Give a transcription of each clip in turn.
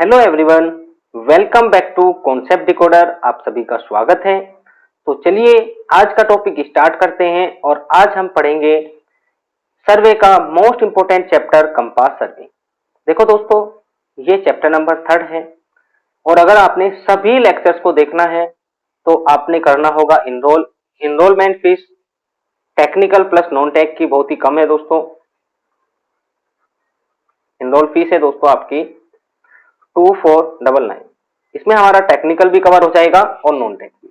Hello everyone, welcome back to concept decoder. आप सभी का स्वागत है। तो चलिए आज का टॉपिक स्टार्ट करते हैं और आज हम पढ़ेंगे सर्वे का मोस्ट इंपोर्टेंट चैप्टर कंपास सर्वे। देखो दोस्तों, ये चैप्टर नंबर 3 है और अगर आपने सभी लेक्चर्स को देखना है तो आपने करना होगा enrolment fees technical plus non tech की बहुत ही कम है दोस्तों। इनरोल फीस है दोस्तों आपकी 2499। इसमें हमारा टेक्निकल भी कवर हो जाएगा और नॉन टेक भी।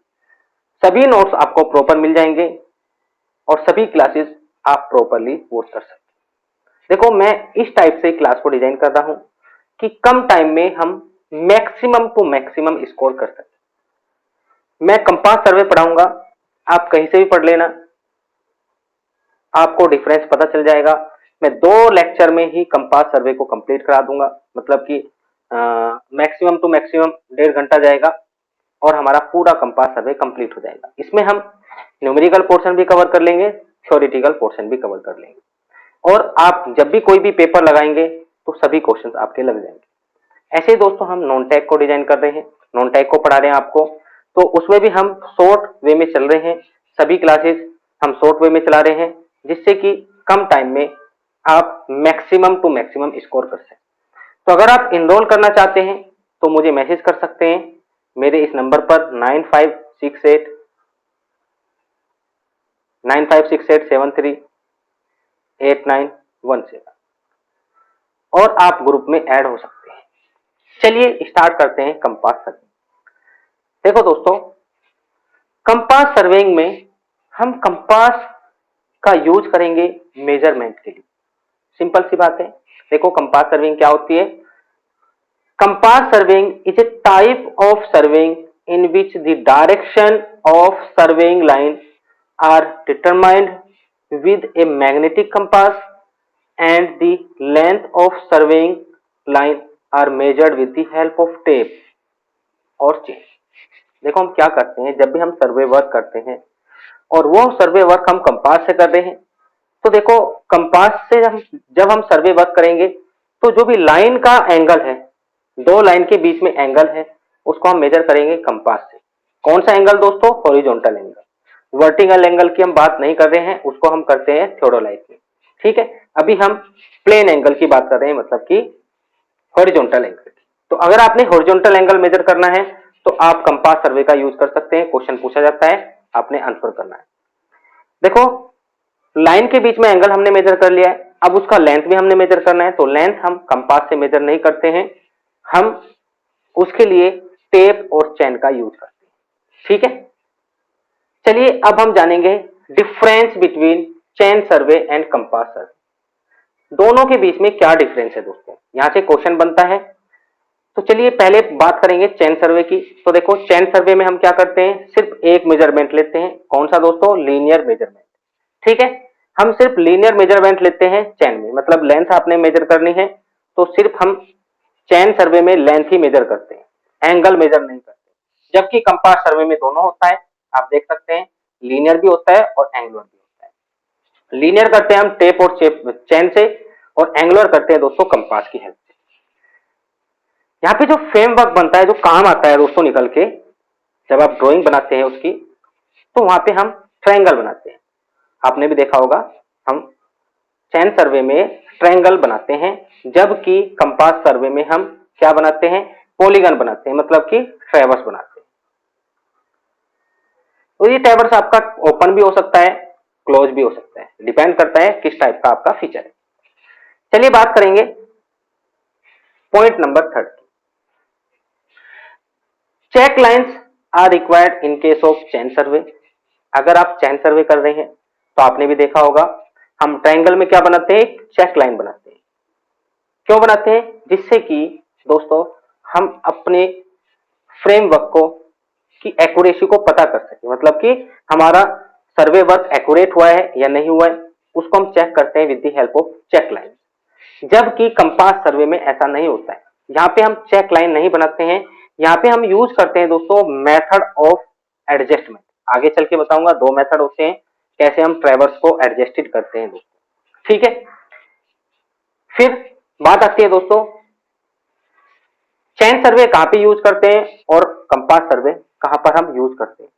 सभी नोट्स आपको प्रॉपर मिल जाएंगे और सभी क्लासेस आप प्रॉपरली वॉच कर सकते हैं। देखो, मैं इस टाइप से क्लास को डिजाइन करता हूं कि कम टाइम में हम मैक्सिमम टू मैक्सिमम स्कोर कर सकें। मैं कंपास सर्वे पढ़ाऊंगा, आप कहीं से भी पढ़ लेना, आपको डिफरेंस पता चल जाएगा। मैं 2 लेक्चर में ही कंपास सर्वे को कंप्लीट करा दूंगा, मतलब कि मैक्सिमम टू मैक्सिमम 1.5 घंटा जाएगा और हमारा पूरा कंपास सर्वे कंप्लीट हो जाएगा। इसमें हम न्यूमेरिकल पोर्शन भी कवर कर लेंगे, थ्योरेटिकल पोर्शन भी कवर कर लेंगे और आप जब भी कोई भी पेपर लगाएंगे तो सभी क्वेश्चंस आपके लग जाएंगे। ऐसे ही दोस्तों हम नॉन टेक को डिजाइन कर रहे हैं, नॉन टेक को पढ़ा रहे हैं आपको, तो उसमें भी हम शॉर्ट वे में चल रहे हैं। सभी क्लासेस हम शॉर्ट वे में चला रहे हैं जिससे कि कम टाइम में आप मैक्सिमम टू मैक्सिमम स्कोर कर सकें। तो अगर आप इनरोल करना चाहते हैं तो मुझे मैसेज कर सकते हैं मेरे इस नंबर पर 9568738917 और आप ग्रुप में ऐड हो सकते हैं। चलिए स्टार्ट करते हैं कंपास सर्वे। देखो दोस्तों, कंपास सर्वेइंग में हम कंपास का यूज करेंगे मेजरमेंट के लिए। सिंपल सी बात है। देखो, कंपास सर्वेइंग क्या होती है? Compass surveying is a type of surveying in which the direction of surveying line are determined with a magnetic compass and the length of surveying line are measured with the help of tape और chain। देखो, हम क्या करते हैं जब भी हम सर्वे work करते हैं और वो सर्वे वर्क हम कंपास से कर रहे हैं, तो देखो कंपास से जब हम सर्वे वर्क करेंगे तो जो भी लाइन का एंगल है, 2 लाइन के बीच में एंगल है, उसको हम मेजर करेंगे कंपास से। कौन सा एंगल दोस्तों? Horizontal angle. वर्टिकल एंगल की हम बात नहीं कर रहे हैं, उसको हम करते हैं थियोडोलाइट में। ठीक है, अभी हम प्लेन एंगल की बात कर रहे हैं, मतलब कि हॉरिजॉन्टल एंगल की। तो अगर आपने हॉरिजॉन्टल एंगल मेजर करना है तो आप कंपास सर्वे का यूज कर सकते हैं। क्वेश्चन पूछा जाता है, आपने आंसर करना है। देखो, लाइन के बीच में एंगल हमने मेजर कर लिया है, अब उसका लेंथ भी हमने मेजर करना है। तो लेंथ हम कंपास से मेजर नहीं करते हैं, हम उसके लिए टेप और चेन का यूज करते हैं। ठीक है, चलिए अब हम जानेंगे difference between chain survey and compass सर्वे। दोनों के बीच में क्या डिफरेंस है दोस्तों, यहां से क्वेश्चन बनता है। तो चलिए पहले बात करेंगे चेन सर्वे की। तो देखो, चेन सर्वे में हम क्या करते हैं, सिर्फ एक मेजरमेंट लेते हैं। कौन सा दोस्तों? Linear measurement. ठीक है, हम सिर्फ लीनियर मेजरमेंट लेते हैं चेन में, मतलब लेंथ आपने मेजर करनी है तो सिर्फ हम चेन सर्वे में लेंथ ही मेजर करते हैं, एंगल मेजर नहीं करते। जबकि कंपास सर्वे में दोनों होता है, आप देख सकते हैं, लीनियर भी होता है और एंगुलर भी होता है। लीनियर करते हैं हम टेप और चेन से और एंगुलर करते हैं दोस्तों कंपास की हेल्प से। यहाँ पे जो फ्रेमवर्क बनता है, जो काम आता है दोस्तों निकल के, जब आप ड्राइंग बनाते हैं उसकी, तो वहां पे हम ट्रायंगल बनाते हैं। आपने भी देखा होगा, हम चेन सर्वे में ट्रायंगल बनाते हैं, जबकि कंपास सर्वे में हम क्या बनाते हैं? पॉलीगन बनाते हैं, मतलब कि ट्रैवर्स बनाते हैं। तो ये ट्रैवर्स आपका ओपन भी हो सकता है, क्लोज भी हो सकता है, डिपेंड करता है किस टाइप का आपका फीचर है। चलिए बात करेंगे point number 30। Check lines are required in case of chain survey. अगर आप चेन सर्वे कर रहे हैं तो आपने भी देखा होगा, हम ट्रायंगल में क्या बनाते हैं? चेक लाइन बनाते हैं। क्यों बनाते हैं? जिससे कि दोस्तों हम अपने फ्रेमवर्क को की एक्यूरेसी को पता कर सके, मतलब कि हमारा सर्वे वर्क एक्यूरेट हुआ है या नहीं हुआ है, उसको हम चेक करते हैं with the help of check line. जबकि कंपास सर्वे में ऐसा नहीं होता है, यहाँ पे हम चेक लाइन नहीं बनाते हैं, यहाँ पे हम यूज करते हैं दोस्तों मेथड ऑफ एडजस्टमेंट। आगे चल के बताऊंगा 2 मेथड होते हैं कैसे हम ट्रैवर्स को एडजस्टेड करते हैं दोस्तों। ठीक है, फिर बात आती है दोस्तों चैन सर्वे कहाँ पे यूज करते हैं और कंपास सर्वे कहाँ पर हम यूज करते हैं?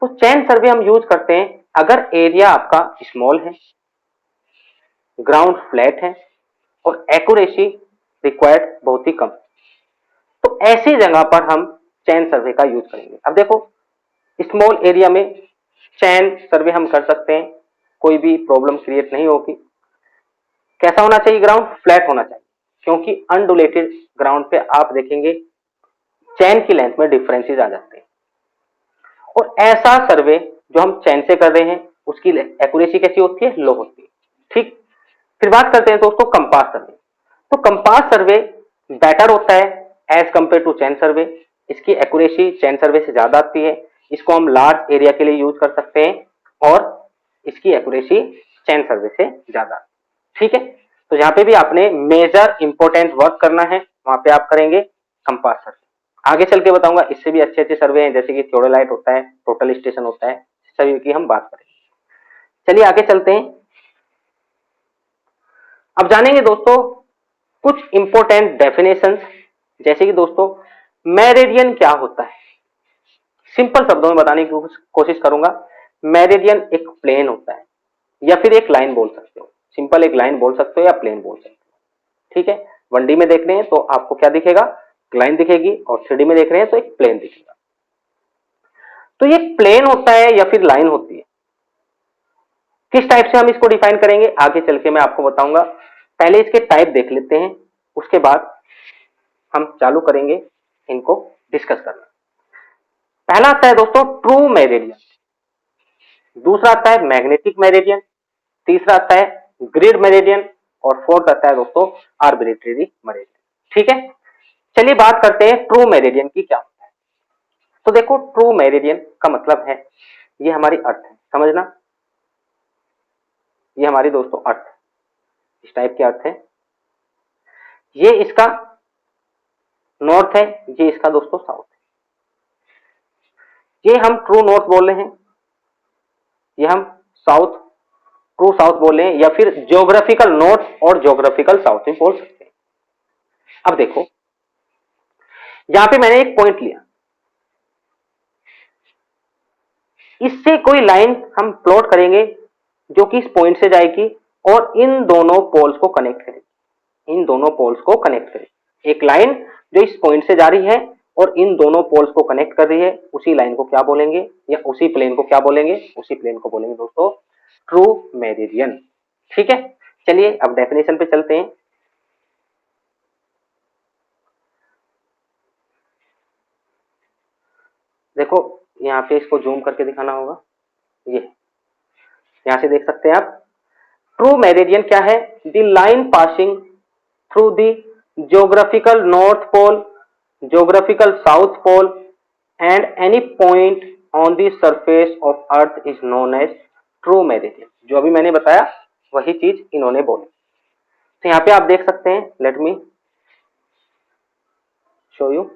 तो चैन सर्वे हम यूज करते हैं अगर एरिया आपका स्मॉल है, ग्राउंड फ्लैट है और एक्यूरेसी रिक्वायर्ड बहुत ही कम, तो ऐसी जगह पर हम चैन सर्वे का यूज करेंगे। अब देखो, स्मॉल एरिया में चैन सर्वे हम कर सकते हैं, कोई भी प्रॉब्लम क्रिएट नहीं होगी। कैसा होना चाहिए? ग्राउंड फ्लैट होना चाहिए, क्योंकि अनडुलेटेड ग्राउंड पे आप देखेंगे चैन की लेंथ में डिफरेंसेस आ जाते हैं, और ऐसा सर्वे जो हम चैन से कर रहे हैं उसकी एक्यूरेसी कैसी होती है? लो होती है। ठीक, फिर बात करते हैं दोस्तों कंपास सर्वे। तो कंपास सर्वे बेटर होता है एज कंपेयर टू चैन सर्वे। इसकी एक्यूरेसी चैन सर्वे से ज्यादा आती है, इसको हम लार्ज एरिया के लिए यूज कर सकते हैं और इसकी एक्यूरेसी चैन सर्वे से ज्यादा। ठीक है, तो यहाँ पे भी आपने मेजर इंपॉर्टेंट वर्क करना है, वहां पे आप करेंगे कंपास सर्वे। आगे चल के बताऊंगा, इससे भी अच्छे अच्छे सर्वे हैं, जैसे कि थियोडोलाइट होता है, टोटल स्टेशन होता है, सभी की हम बात करेंगे। चलिए आगे चलते हैं। अब जानेंगे दोस्तों कुछ इंपॉर्टेंट डेफिनेशंस, जैसे कि दोस्तों मेरिडियन क्या होता है। सिंपल शब्दों में बताने की कोशिश करूंगा। मेरिडियन एक प्लेन होता है या फिर एक लाइन बोल सकते हो, सिंपल एक लाइन बोल सकते हो या प्लेन बोल सकते हो। ठीक है, 1D में देख रहे हैं तो आपको क्या दिखेगा? लाइन दिखेगी, और 3D में देख रहे हैं तो एक प्लेन दिखेगा। तो ये प्लेन होता है या फिर लाइन होती है, किस टाइप से हम इसको डिफाइन करेंगे आगे चल के मैं आपको बताऊंगा। पहले इसके टाइप देख लेते हैं, उसके बाद हम चालू करेंगे इनको डिस्कस करना। पहला आता है दोस्तों ट्रू मेरिडियन, दूसरा आता है मैग्नेटिक मेरिडियन, तीसरा आता है ग्रिड मेरिडियन, और फोर्थ आता है दोस्तों आर्बिट्रेरी मेरिडियन। ठीक है, चलिए बात करते हैं ट्रू मेरिडियन की क्या होता है। तो देखो, ट्रू मेरिडियन का मतलब है, ये हमारी अर्थ है, समझना, ये हमारी दोस्तों अर्थ, इस टाइप की अर्थ है, ये इसका नॉर्थ है, ये इसका दोस्तों साउथ है। ये हम ट्रू नॉर्थ बोल रहे हैं, ये हम साउथ, ट्रू साउथ बोल रहे हैं, या फिर ज्योग्राफिकल नॉर्थ और ज्योग्राफिकल साउथ भी बोल सकते हैं। अब देखो, यहां पे मैंने एक पॉइंट लिया, इससे कोई लाइन हम प्लॉट करेंगे जो कि इस पॉइंट से जाएगी और इन दोनों पोल्स को कनेक्ट करेगी, इन दोनों पोल्स को कनेक्ट करेगी। एक लाइन जो इस पॉइंट से जा रही है और इन दोनों पोल्स को कनेक्ट कर रही है, उसी लाइन को क्या बोलेंगे, या उसी प्लेन को क्या बोलेंगे? उसी प्लेन को बोलेंगे दोस्तों ट्रू मेरिडियन। ठीक है, चलिए अब डेफिनेशन पे चलते हैं। देखो, यहाँ पे इसको जूम करके दिखाना होगा, ये यहां से देख सकते हैं आप। ट्रू मेरिडियन क्या है? The line passing through the geographical north pole, geographical south pole and any point on the surface of earth is known as true meridian. जो अभी मैंने बताया वही चीज इन्होंने बोली। तो यहाँ पे आप देख सकते हैं, लेट मी शो यू,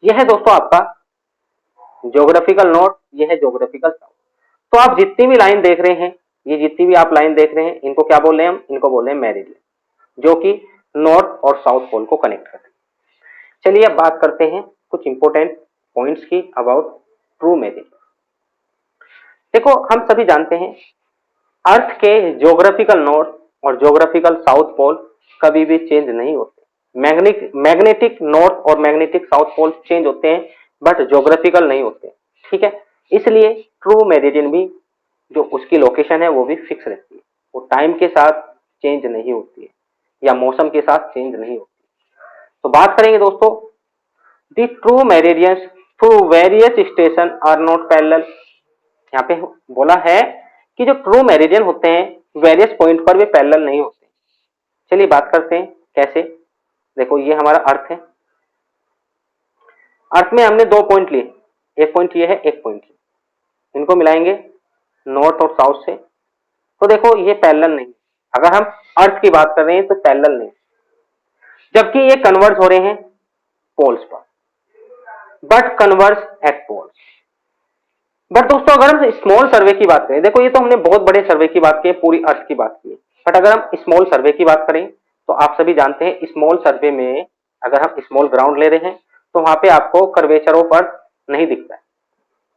यह है दोस्तों आपका ज्योग्राफिकल नॉर्थ, यह है ज्योग्राफिकल साउथ। तो आप जितनी भी लाइन देख रहे हैं, ये जितनी भी आप लाइन देख रहे हैं, इनको क्या बोल रहे हैं हम? इनको बोल रहे हैं मेरिडियन, जो कि नॉर्थ और साउथ पोल को कनेक्ट करते हैं। चलिए अब बात करते हैं कुछ इंपॉर्टेंट पॉइंट्स की अबाउट ट्रू मेरिडियन। देखो, हम सभी जानते हैं अर्थ के ज्योग्राफिकल नॉर्थ और ज्योग्राफिकल साउथ पोल कभी भी चेंज नहीं होते। मैग्नेटिक नॉर्थ और मैग्नेटिक साउथ पोल चेंज होते हैं, बट ज्योग्राफिकल नहीं होते। ठीक है, इसलिए ट्रू मेरिडियन भी जो उसकी लोकेशन है वो भी फिक्स रहती है, वो टाइम के साथ चेंज नहीं होती है या मौसम के साथ चेंज नहीं होती। तो बात करेंगे दोस्तों, the true meridians through various station are not parallel. यहाँ पे बोला है कि जो ट्रू मेरिडियन होते हैं वेरियस पॉइंट पर भी पैरेलल नहीं होते। चलिए बात करते हैं कैसे। देखो, ये हमारा अर्थ है, अर्थ में हमने दो पॉइंट लिए, एक पॉइंट ये है, एक पॉइंट ये, इनको मिलाएंगे नॉर्थ और साउथ से, तो देखो ये पैरेलल नहीं। अगर हम अर्थ की बात कर रहे हैं तो पैरेलल नहीं, जबकि ये कन्वर्ज हो रहे हैं पोल्स पर, but converge at poles. But दोस्तों अगर हम स्मॉल सर्वे की बात करें, देखो ये तो हमने बहुत बड़े सर्वे की बात की है, पूरी अर्थ की बात की है, बट अगर हम स्मॉल सर्वे की बात करें तो आप सभी जानते हैं स्मॉल सर्वे में अगर हम स्मॉल ग्राउंड ले रहे हैं तो वहां पे आपको कर्वेचर ऑफ अर्थ नहीं दिखता है।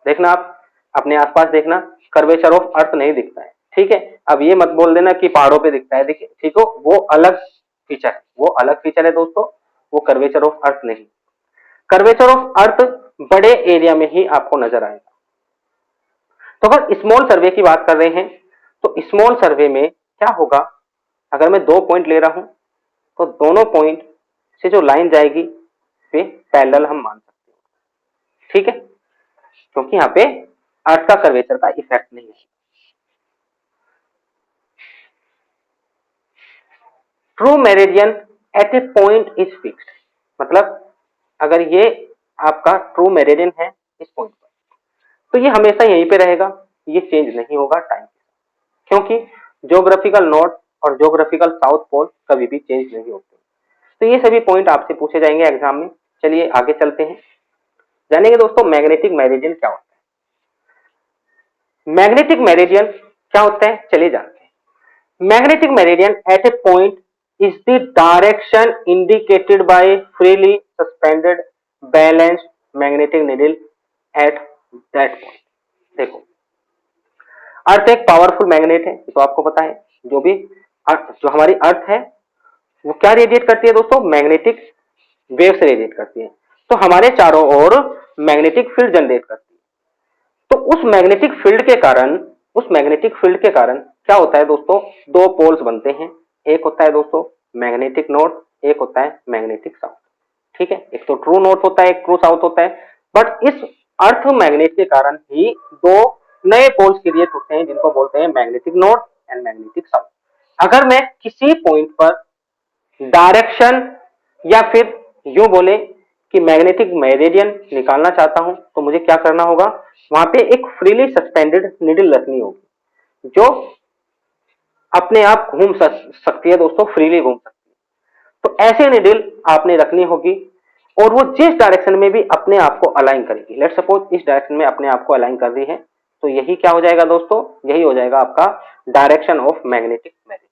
देखना आप अपने आसपास देखना, कर्वेचर ऑफ अर्थ नहीं दिखता है, ठीक है। अब ये मत बोल देना कि पहाड़ों पे दिखता है, देखिए ठीक हो, वो अलग फीचर है, वो अलग फीचर है दोस्तों, वो कर्वेचर ऑफ अर्थ नहीं। कर्वेचर ऑफ अर्थ बड़े एरिया में ही आपको नजर आएगा। तो अगर स्मॉल सर्वे की बात कर रहे हैं तो स्मॉल सर्वे में क्या होगा, अगर मैं 2 पॉइंट ले रहा हूं तो दोनों पॉइंट से जो लाइन जाएगी वे पैरेलल हम मान सकते हैं, ठीक है, क्योंकि यहाँ पे अर्थ का कर्वेचर का इफेक्ट नहीं है। True meridian at a point is fixed, मतलब अगर ये आपका ट्रू मेरिडियन है इस पॉइंट पर तो ये हमेशा यहीं पे रहेगा, ये चेंज नहीं होगा टाइम के साथ, क्योंकि ज्योग्राफिकल नॉर्थ और ज्योग्राफिकल साउथ पोल कभी भी चेंज नहीं होते। तो ये सभी पॉइंट आपसे पूछे जाएंगे एग्जाम में। चलिए आगे चलते हैं, जानेंगे दोस्तों मैग्नेटिक मेरिडियन क्या होता है। मैग्नेटिक मेरिडियन क्या होता है, चलिए जानते हैं। Magnetic meridian at a point is the direction indicated by freely suspended balanced magnetic needle at that point। देखो, अर्थ एक पावरफुल मैग्नेट है, तो आपको पता है जो भी जो हमारी अर्थ है वो क्या रेडिएट करती है दोस्तों, मैग्नेटिक वेव से रेडिएट करती है, तो हमारे चारों ओर मैग्नेटिक फील्ड जनरेट करती है। तो उस मैग्नेटिक फील्ड के कारण, उस मैग्नेटिक फील्ड के कारण क्या होता है दोस्तों, दो पोल्स बनते हैं, एक होता है दोस्तों मैग्नेटिक नॉर्थ, एक होता है मैग्नेटिक साउथ, ठीक है। एक तो ट्रू नॉर्थ होता है, एक ट्रू साउथ होता है, बट इस अर्थ मैग्नेट के कारण ही दो नए पोल्स क्रिएट होते हैं जिनको बोलते हैं magnetic north and magnetic south. अगर मैं किसी पॉइंट पर डायरेक्शन या फिर यूं बोले कि मैग्नेटिक मेरिडियन निकालना चाहता हूं तो मुझे क्या करना होगा, वहां पे एक फ्रीली सस्पेंडेड निडल रखनी होगी जो अपने आप घूम सकती है दोस्तों, फ्रीली घूम सकती है। तो ऐसे निडल आपने रखनी होगी और वो जिस डायरेक्शन में भी अपने आप को अलाइन करेगी। लेट्स सपोज इस डायरेक्शन में अपने आप को अलाइन कर रही है, तो यही क्या हो जाएगा दोस्तों, यही हो जाएगा आपका डायरेक्शन ऑफ मैग्नेटिक मेरिडियन।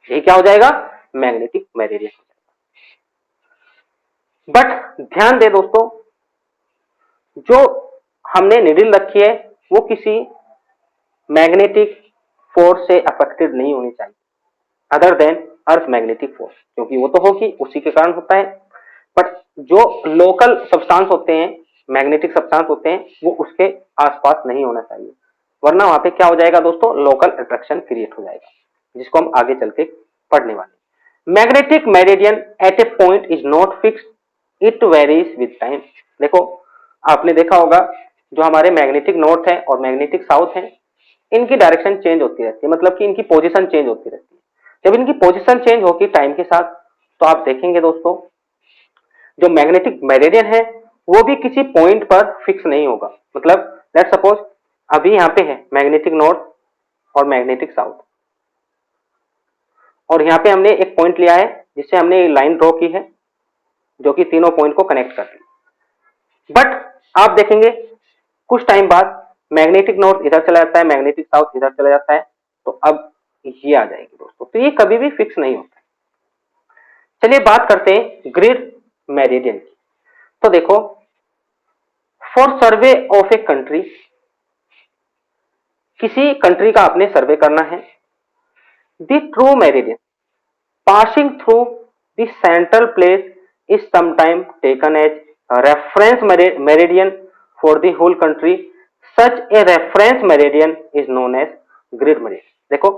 यही क्या हो जाएगा, मैग्नेटिक मेरिडियन। बट ध्यान दे दोस्तों, जो हमने निडल रखी है वो किसी मैग्नेटिक फोर्स से अफेक्टेड नहीं होनी चाहिए other than earth magnetic force, क्योंकि वो तो होगी, उसी के कारण होता है। बट जो लोकल सब्सटेंस होते हैं, मैग्नेटिक सब्सटेंस होते हैं, वो उसके आसपास नहीं होना चाहिए, वरना वहां पे क्या हो जाएगा दोस्तों, लोकल अट्रैक्शन क्रिएट हो जाएगा, जिसको हम आगे चल के पढ़ने वाले। Magnetic meridian at a point is not fixed, it varies with time. देखो आपने देखा होगा जो हमारे मैग्नेटिक नॉर्थ है और मैग्नेटिक साउथ है, इनकी डायरेक्शन चेंज होती रहती है, मतलब कि इनकी पोजीशन चेंज होती रहती है। जब इनकी पोजीशन चेंज होगी टाइम के साथ तो आप देखेंगे दोस्तों जो मैग्नेटिक मेरिडियन है वो भी किसी पॉइंट पर फिक्स नहीं होगा। मतलब लेट्स सपोज अभी यहाँ पे है मैग्नेटिक नॉर्थ और मैग्नेटिक साउथ, और यहाँ पे हमने एक पॉइंट लिया है जिससे हमने लाइन ड्रॉ की है जो कि तीनों पॉइंट को कनेक्ट करती है। बट आप देखेंगे कुछ टाइम बाद मैग्नेटिक नॉर्थ इधर चला जाता है, मैग्नेटिक साउथ इधर चला जाता है, तो अब ये आ जाएगी दोस्तों, तो ये कभी भी फिक्स नहीं होता है। चलिए बात करते हैं ग्रिड मेरिडियन की। तो देखो, for survey of a country, किसी कंट्री का आपने सर्वे करना है, the true meridian passing through the central place is sometimes taken as a reference meridian for the whole country. Such a reference meridian is known as grid meridian। देखो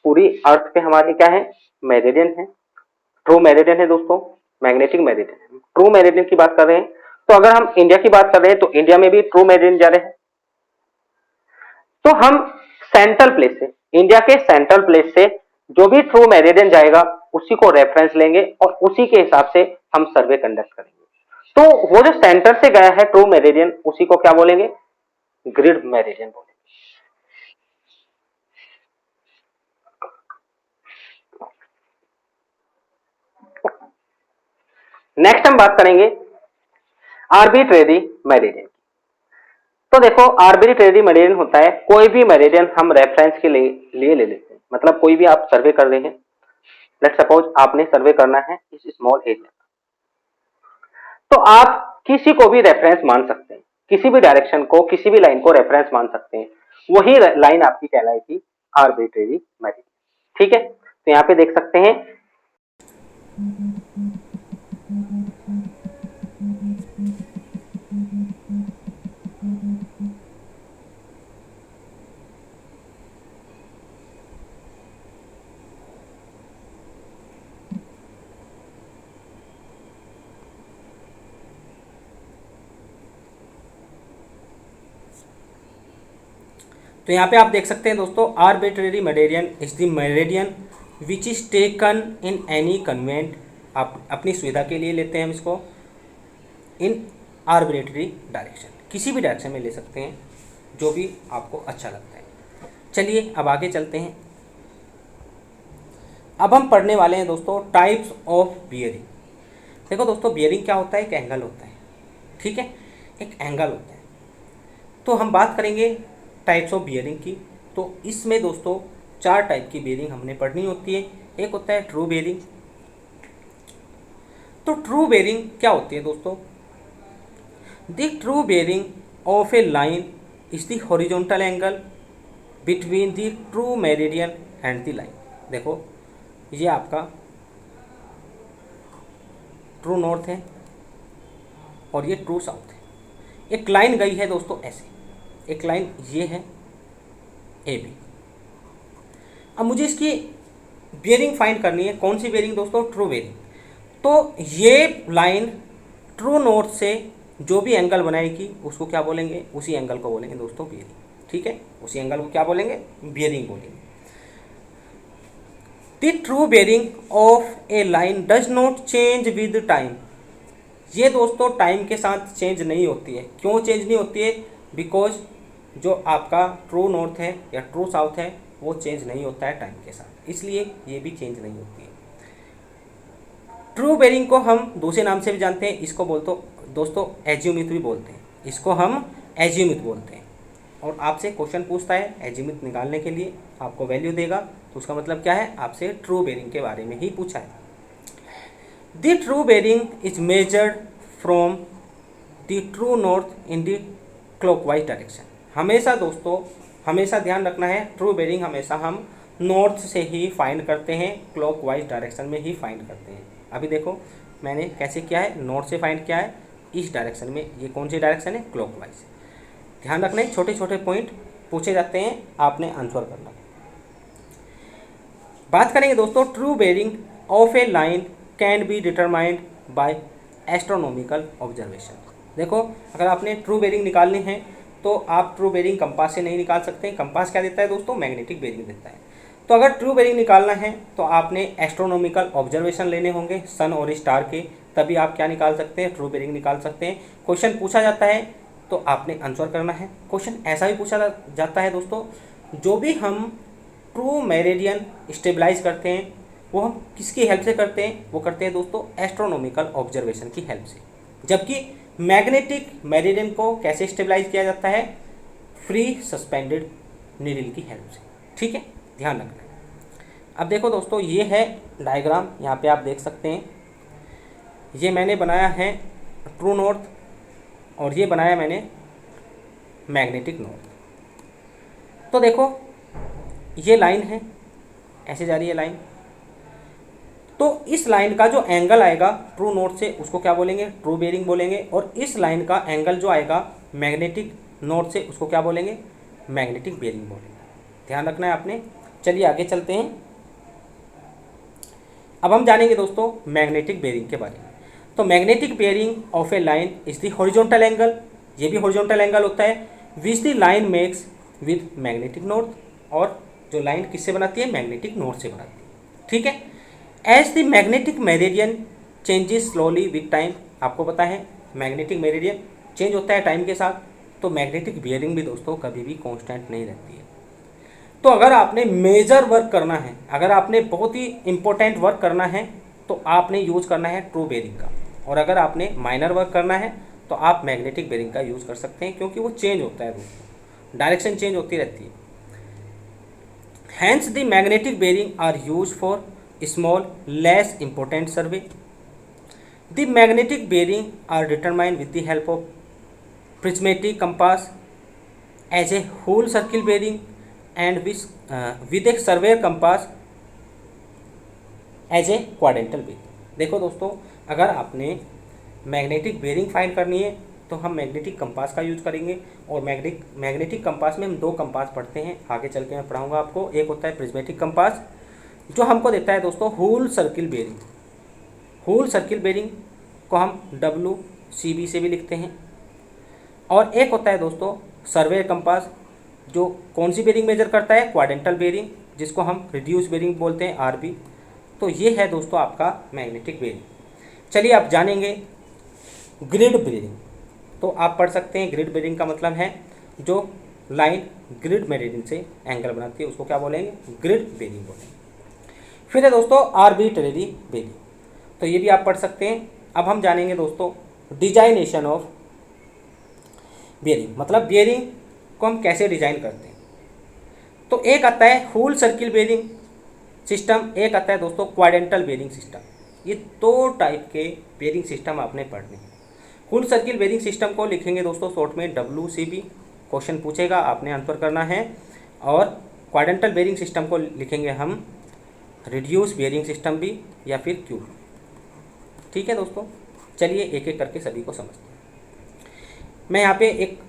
पूरी अर्थ पे हमारे क्या है, मेरिडियन है, ट्रू मेरिडियन है दोस्तों, magnetic meridian है। ट्रू मेरिडियन की बात कर रहे हैं, तो अगर हम इंडिया की बात कर रहे हैं तो इंडिया में भी ट्रू मेरिडियन जा रहे हैं, तो हम सेंट्रल प्लेस से, इंडिया के सेंट्रल प्लेस से जो भी ट्रू मेरिडियन जाएगा उसी को रेफरेंस लेंगे और उसी के हिसाब से हम सर्वे कंडक्ट करेंगे। तो वो जो सेंटर से गया है ट्रू मेरिडियन, उसी को क्या बोलेंगे, ग्रिड मेरिडियन बोलेंगे। नेक्स्ट हम बात करेंगे आर्बिट्रेरी मेरिडियन। तो देखो आर्बिट्रेरी मेरिडियन होता है कोई भी मेरिडियन हम रेफरेंस के लिए ले लेते हैं, मतलब कोई भी आप सर्वे कर रहे हैं लेट्स सपोज आपने सर्वे करना है इस स्मॉल एरिया का, तो आप किसी को भी रेफरेंस मान सकते हैं, किसी भी डायरेक्शन को, किसी भी लाइन को रेफरेंस मान सकते हैं, वही लाइन आपकी कहलाएगी आर्बिट्रेरी मेरिडियन। ठीक है, तो यहाँ पे देख सकते हैं तो यहाँ पे आप देख सकते हैं दोस्तों, arbitrary meridian is the meridian which is taken in any convent. आप अपनी सुविधा के लिए लेते हैं हम इसको, इन आर्बिट्रेरी डायरेक्शन, किसी भी डायरेक्शन में ले सकते हैं जो भी आपको अच्छा लगता है। चलिए अब आगे चलते हैं। अब हम पढ़ने वाले हैं दोस्तों टाइप्स ऑफ बियरिंग। देखो दोस्तों, बियरिंग क्या होता है? एक एंगल होता है, ठीक है, एक एंगल होता है। तो हम बात करेंगे टाइप्स ऑफ बियरिंग की। तो इसमें दोस्तों 4 टाइप की बियरिंग हमने पढ़नी होती है। एक होता है ट्रू बियरिंग। तो ट्रू बियरिंग क्या होती है दोस्तों? The true bearing of a line is the horizontal angle between the true meridian and the line. देखो, ये आपका ट्रू नॉर्थ है और ये ट्रू साउथ है। एक लाइन गई है दोस्तों ऐसे, एक लाइन ये है ए बी। अब मुझे इसकी बियरिंग फाइंड करनी है। कौन सी बियरिंग दोस्तों? True bearing. तो ये लाइन ट्रू नॉर्थ से जो भी एंगल बनाएगी उसको क्या बोलेंगे? उसी एंगल को बोलेंगे दोस्तों बियरिंग। ठीक है, उसी एंगल को क्या बोलेंगे? बियरिंग बोलेंगे। The true bearing of a line does not change with time. ये दोस्तों टाइम के साथ चेंज नहीं होती है। क्यों चेंज नहीं होती है? बिकॉज जो आपका ट्रू नॉर्थ है या ट्रू साउथ है वो चेंज नहीं होता है टाइम के साथ, इसलिए ये भी चेंज नहीं होती है। ट्रू बियरिंग को हम दूसरे नाम से भी जानते हैं। इसको बोलते दोस्तों एज्यूमिथ भी बोलते हैं। इसको हम एज्यूमिथ बोलते हैं। और आपसे क्वेश्चन पूछता है एज्यूमिथ निकालने के लिए, आपको वैल्यू देगा, तो उसका मतलब क्या है? आपसे ट्रू बियरिंग के बारे में ही पूछा है। The true bearing is measured from the true north in the clockwise direction. हमेशा दोस्तों, हमेशा ध्यान रखना है, ट्रू बियरिंग हमेशा हम नॉर्थ से ही फाइंड करते हैं, क्लॉकवाइज डायरेक्शन में ही फाइंड करते हैं। अभी देखो मैंने कैसे किया है, नॉर्थ से फाइंड किया है, इस डायरेक्शन में। ये कौन सी डायरेक्शन है? क्लॉकवाइज। ध्यान रखना है, छोटे छोटे पॉइंट पूछे जाते हैं, आपने आंसर करना। बात करेंगे दोस्तों true bearing of a line can be determined by astronomical observation. देखो, अगर आपने ट्रू बियरिंग निकालनी है तो आप ट्रू बियरिंग कंपास से नहीं निकाल सकते। कंपास क्या देता है दोस्तों? मैग्नेटिक बियरिंग देता है। तो अगर ट्रू बियरिंग निकालना है तो आपने एस्ट्रोनॉमिकल ऑब्जर्वेशन लेने होंगे सन और स्टार के, तभी आप क्या निकाल सकते हैं? ट्रू बियरिंग निकाल सकते हैं। क्वेश्चन पूछा जाता है तो आपने आंसर करना है। क्वेश्चन ऐसा भी पूछा जाता है दोस्तों, जो भी हम ट्रू मेरिडियन स्टेबलाइज करते हैं वो हम किसकी हेल्प से करते हैं? वो करते हैं दोस्तों एस्ट्रोनॉमिकल ऑब्जर्वेशन की हेल्प से। जबकि मैग्नेटिक मेरिडियन को कैसे स्टेबलाइज किया जाता है? फ्री सस्पेंडेड नीडल की हेल्प से। ठीक है, ध्यान रखना है। अब देखो दोस्तों, ये है डायग्राम, यहाँ पे आप देख सकते हैं। ये मैंने बनाया है ट्रू नॉर्थ और ये बनाया मैंने मैग्नेटिक नॉर्थ। तो देखो ये लाइन है, ऐसे जा रही है लाइन। तो इस लाइन का जो एंगल आएगा ट्रू नॉर्थ से उसको क्या बोलेंगे? ट्रू बियरिंग बोलेंगे। और इस लाइन का एंगल जो आएगा मैग्नेटिक नॉर्थ से उसको क्या बोलेंगे? मैग्नेटिक बियरिंग बोलेंगे। ध्यान रखना है आपने। चलिए आगे चलते हैं। अब हम जानेंगे दोस्तों मैग्नेटिक बियरिंग के बारे में। तो magnetic bearing of a line is the horizontal angle, ये भी हॉरिजॉन्टल एंगल होता है, which the line makes with magnetic north. और जो लाइन किससे बनाती है? मैग्नेटिक नॉर्थ से बनाती है। ठीक है। As the magnetic meridian changes slowly with time. आपको पता है मैग्नेटिक मेरिडियन चेंज होता है टाइम के साथ, तो मैग्नेटिक बियरिंग भी दोस्तों कभी भी कांस्टेंट नहीं रहती है। तो अगर आपने मेजर वर्क करना है, अगर आपने बहुत ही इंपॉर्टेंट वर्क करना है तो आपने यूज़ करना है ट्रू बियरिंग का। और अगर आपने माइनर वर्क करना है तो आप मैग्नेटिक बियरिंग का यूज़ कर सकते हैं, क्योंकि वो चेंज होता है दोस्तों, डायरेक्शन चेंज होती रहती है। Hence the magnetic bearing are use for small less important survey. The magnetic bearing are determined with the help of prismatic compass as a whole circle bearing and with a surveyor compass as a quadrantal bearing. देखो दोस्तों, अगर आपने magnetic bearing find करनी है तो हम magnetic compass का use करेंगे, और मैग्नेटिक कंपास में हम दो कंपास पढ़ते हैं, आगे चल के मैं पढ़ाऊँगा आपको। एक होता है प्रिज्मेटिक कंपास जो हमको देता है दोस्तों whole circle bearing. Whole circle bearing को हम WCB से भी लिखते हैं। और एक होता है दोस्तों सर्वेयर कंपास जो कौन सी बेरिंग मेजर करता है, क्वाड्रेंटल बेरिंग, जिसको हम रिड्यूस बेरिंग बोलते हैं, RB। तो ये है दोस्तों आपका मैग्नेटिक बेरिंग। चलिए आप जानेंगे ग्रिड बेरिंग। तो आप पढ़ सकते हैं ग्रिड बेरिंग का मतलब है जो लाइन ग्रिड मेरिडियन से एंगल बनाती है, उसको क्या बोलेंगे, ग्रिड बेरिंग बोलेंगे। फिर है दोस्तों आर्बिट्रेरी बेरिंग, तो ये भी आप पढ़ सकते हैं। अब हम जानेंगे दोस्तों डिजाइनेशन ऑफ बेरिंग, मतलब बेरिंग को हम कैसे डिजाइन करते हैं। तो एक आता है होल सर्किल बेरिंग सिस्टम, एक आता है दोस्तों क्वाड्रेंटल बेरिंग सिस्टम। ये दो टाइप के बेरिंग सिस्टम आपने पढ़ने हैं। होल सर्किल बेरिंग सिस्टम को लिखेंगे दोस्तों शॉर्ट में WCB, क्वेश्चन पूछेगा आपने आंसर करना है। और क्वाड्रेंटल बेरिंग सिस्टम को लिखेंगे हम रिड्यूस बेरिंग सिस्टम भी या फिर क्यूब। ठीक है दोस्तों, चलिए एक एक करके सभी को समझते हैं। मैं यहाँ पे एक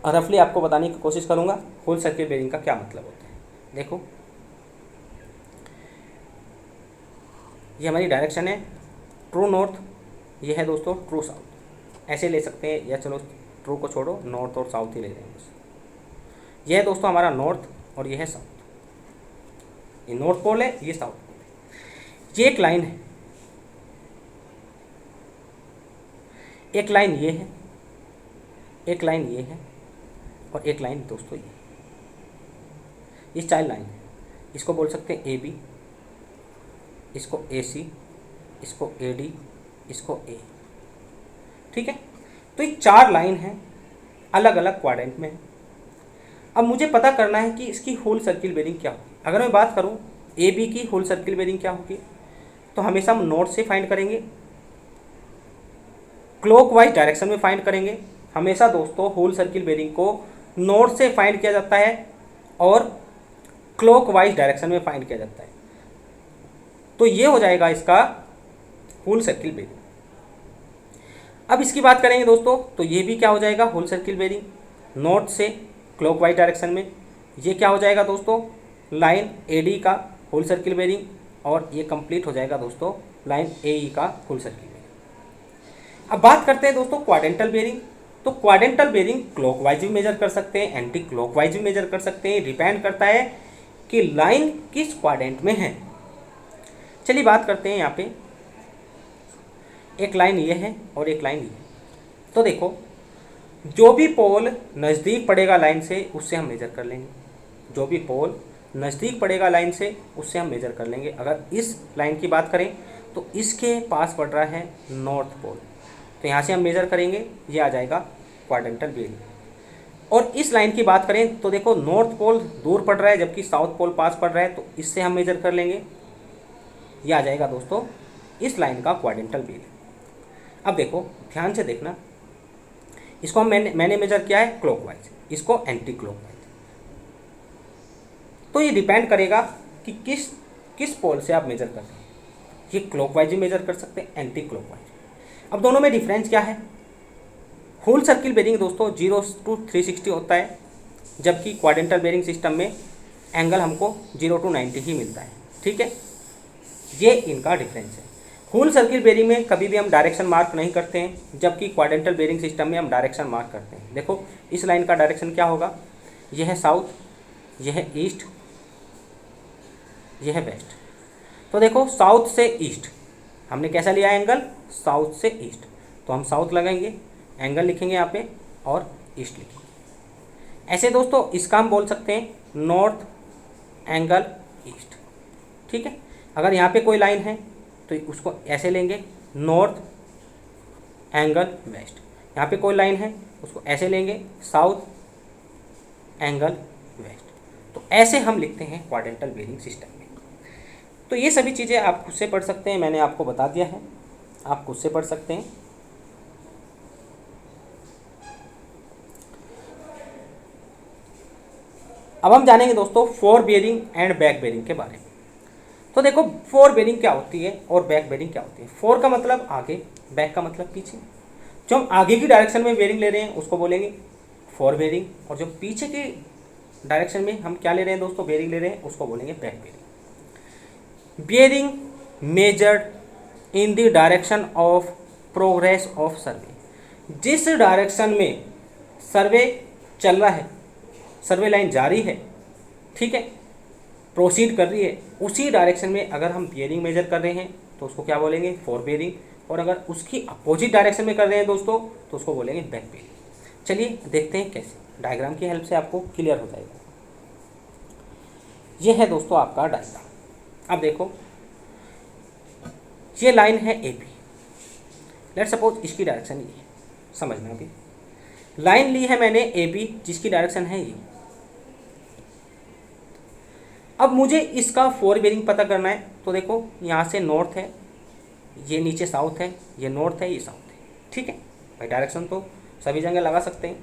रफली आपको बताने की कोशिश करूँगा होल सर्किल बेरिंग का क्या मतलब होता है। देखो ये हमारी डायरेक्शन है ट्रू नॉर्थ, ये है दोस्तों ट्रू साउथ, ऐसे ले सकते हैं, या चलो ट्रू को छोड़ो नॉर्थ और साउथ ही ले लेंगे। यह है दोस्तों हमारा नॉर्थ और ये है साउथ, ये नॉर्थ पोल है, ये साउथ पोल है। ये एक लाइन है, एक लाइन ये है, एक लाइन ये है, और एक लाइन दोस्तों ये चार लाइन है। इसको बोल सकते हैं AB, इसको AC, इसको AD, इसको A। ठीक है, तो ये चार लाइन हैं, अलग अलग क्वाड्रेंट में है। अब मुझे पता करना है कि इसकी होल सर्किल बेरिंग क्या होगी। अगर मैं बात करूं AB की होल सर्किल बेरिंग क्या होगी, तो हमेशा हम नॉर्थ से फाइंड करेंगे, क्लॉकवाइज डायरेक्शन में फाइंड करेंगे। हमेशा दोस्तों होल सर्किल बेरिंग को नॉर्थ से फाइंड किया जाता है और क्लॉकवाइज डायरेक्शन में फाइंड किया जाता है। तो ये हो जाएगा इसका होल सर्किल बेरिंग। अब इसकी बात करेंगे दोस्तों, तो ये भी क्या हो जाएगा होल सर्किल बेरिंग, नॉर्थ से क्लॉकवाइज डायरेक्शन में। ये क्या हो जाएगा दोस्तों लाइन AD का होल सर्किल बेरिंग, और ये कंप्लीट हो जाएगा दोस्तों लाइन AE का होल सर्किल बेरिंग। अब बात करते हैं दोस्तों क्वाड्रेंटल बेरिंग। तो क्वाड्रेंटल बेरिंग क्लॉकवाइज भी मेजर कर सकते हैं, एंटी क्लॉकवाइज भी मेजर कर सकते हैं, डिपेंड करता है कि लाइन किस क्वाड्रेंट में है। चलिए बात करते हैं, यहाँ पे एक लाइन ये है और एक लाइन ये है। तो देखो जो भी पोल नज़दीक पड़ेगा लाइन से उससे हम मेजर कर लेंगे, जो भी पोल नज़दीक पड़ेगा लाइन से उससे हम मेजर कर लेंगे। अगर इस लाइन की बात करें तो इसके पास पड़ रहा है नॉर्थ पोल, तो यहाँ से हम मेजर करेंगे, ये आ जाएगा क्वाड्रेंटल बेरिंग। और इस लाइन की बात करें तो देखो नॉर्थ पोल दूर पड़ रहा है जबकि साउथ पोल पास पड़ रहा है, तो इससे हम मेजर कर लेंगे, ये आ जाएगा दोस्तों इस लाइन का क्वाड्रेंटल बेरिंग। अब देखो ध्यान से देखना, इसको हम मैंने मेजर किया है क्लॉकवाइज, इसको एंटी क्लॉकवाइज। तो ये डिपेंड करेगा कि किस पोल से आप मेजर कर रहे हैं। ये क्लॉकवाइज भी मेजर कर सकते हैं, एंटी क्लॉकवाइज। अब दोनों में डिफरेंस क्या है। होल सर्किल बेरिंग दोस्तों 0 to 360 होता है, जबकि क्वाड्रेंटल बेरिंग सिस्टम में एंगल हमको 0 to 90 ही मिलता है। ठीक है, ये इनका डिफरेंस है। होल सर्किल बेरिंग में कभी भी हम डायरेक्शन मार्क नहीं करते हैं, जबकि क्वाड्रेंटल बेरिंग सिस्टम में हम डायरेक्शन मार्क करते हैं। देखो इस लाइन का डायरेक्शन क्या होगा, यह है साउथ, यह है ईस्ट, यह है वेस्ट। तो देखो साउथ से ईस्ट हमने कैसा लिया एंगल, साउथ से ईस्ट, तो हम साउथ लगाएंगे, एंगल लिखेंगे यहाँ पे और ईस्ट लिखेंगे। ऐसे दोस्तों इसका हम बोल सकते हैं नॉर्थ एंगल ईस्ट। ठीक है, अगर यहाँ पे कोई लाइन है तो उसको ऐसे लेंगे, नॉर्थ एंगल वेस्ट। यहाँ पे कोई लाइन है उसको ऐसे लेंगे, साउथ एंगल वेस्ट। तो ऐसे हम लिखते हैं क्वाड्रेंटल बेरिंग सिस्टम में। तो ये सभी चीज़ें आप खुद से पढ़ सकते हैं, मैंने आपको बता दिया है, आप खुद से पढ़ सकते हैं। अब हम जानेंगे दोस्तों four bearing and back bearing के बारे में। तो देखो फोर बेयरिंग क्या होती है और बैक बेयरिंग क्या होती है। फोर का मतलब आगे, बैक का मतलब पीछे। जो हम आगे की डायरेक्शन में बेयरिंग ले रहे हैं उसको बोलेंगे फोर बेयरिंग, और जो पीछे की डायरेक्शन में हम क्या ले रहे हैं दोस्तों, बेयरिंग ले रहे हैं, उसको बोलेंगे back bearing. Bearing measured in the direction of progress of सर्वे। जिस डायरेक्शन में सर्वे चल रहा है, सर्वे लाइन जारी है, ठीक है, प्रोसीड कर रही है, उसी डायरेक्शन में अगर हम बेयरिंग मेजर कर रहे हैं तो उसको क्या बोलेंगे, फोर बेयरिंग। और अगर उसकी अपोजिट डायरेक्शन में कर रहे हैं दोस्तों तो उसको बोलेंगे बैक बेयरिंग। चलिए देखते हैं कैसे, डायग्राम की हेल्प से आपको क्लियर हो जाएगा। ये है दोस्तों आपका डायग्राम। अब देखो ये लाइन है ए बी, लेट सपोज इसकी डायरेक्शन ये है, समझना अभी। लाइन ली है मैंने ए बी जिसकी डायरेक्शन है ये। अब मुझे इसका फोर बेयरिंग पता करना है, तो देखो यहाँ से नॉर्थ है, ये नीचे साउथ है, ये नॉर्थ है, ये साउथ है, ठीक है भाई। डायरेक्शन तो सभी जगह लगा सकते हैं,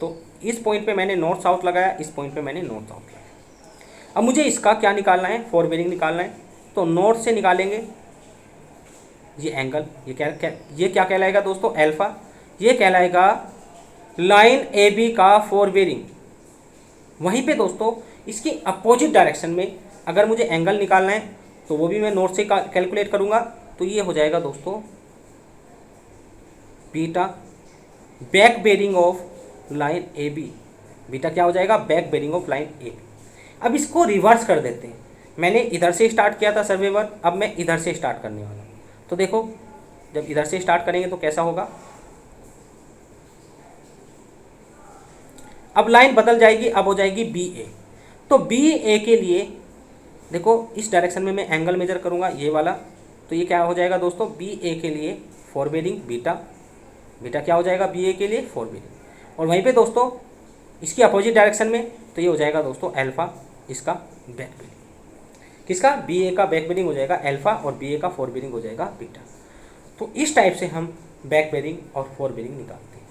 तो इस पॉइंट पे मैंने नॉर्थ साउथ लगाया, इस पॉइंट पे मैंने नॉर्थ साउथ लगाया। अब मुझे इसका क्या निकालना है, फोर बेयरिंग निकालना है। तो नॉर्थ से निकालेंगे ये एंगल, ये क्या कहलाएगा दोस्तों, अल्फा। ये कहलाएगा लाइन ए बी का फोर बेयरिंग। वहीं पे दोस्तों इसकी अपोजिट डायरेक्शन में अगर मुझे एंगल निकालना है तो वो भी मैं नॉर्थ से कैलकुलेट करूँगा, तो ये हो जाएगा दोस्तों beta, back bearing of line A B. Beta क्या हो जाएगा, back bearing of line A B. अब इसको रिवर्स कर देते हैं। मैंने इधर से स्टार्ट किया था सर्वे वर्क, अब मैं इधर से स्टार्ट करने वाला हूँ। तो देखो जब इधर से स्टार्ट करेंगे तो कैसा होगा, अब लाइन बदल जाएगी, अब हो जाएगी बी ए। तो बी ए के लिए देखो इस डायरेक्शन में मैं एंगल मेजर करूँगा ये वाला, तो ये क्या हो जाएगा दोस्तों, बी ए के लिए फोर बेयरिंग बीटा। बीटा क्या हो जाएगा बी ए के लिए फोर बेयरिंग। और वहीं पे दोस्तों इसकी अपोजिट डायरेक्शन में तो ये हो जाएगा दोस्तों अल्फा, इसका बैक बेयरिंग। किसका, बी ए का बैक बेयरिंग हो जाएगा अल्फा और बी ए का फोर बेयरिंग हो जाएगा बीटा। तो इस टाइप से हम बैक बेयरिंग और फोर बेयरिंग निकालते हैं।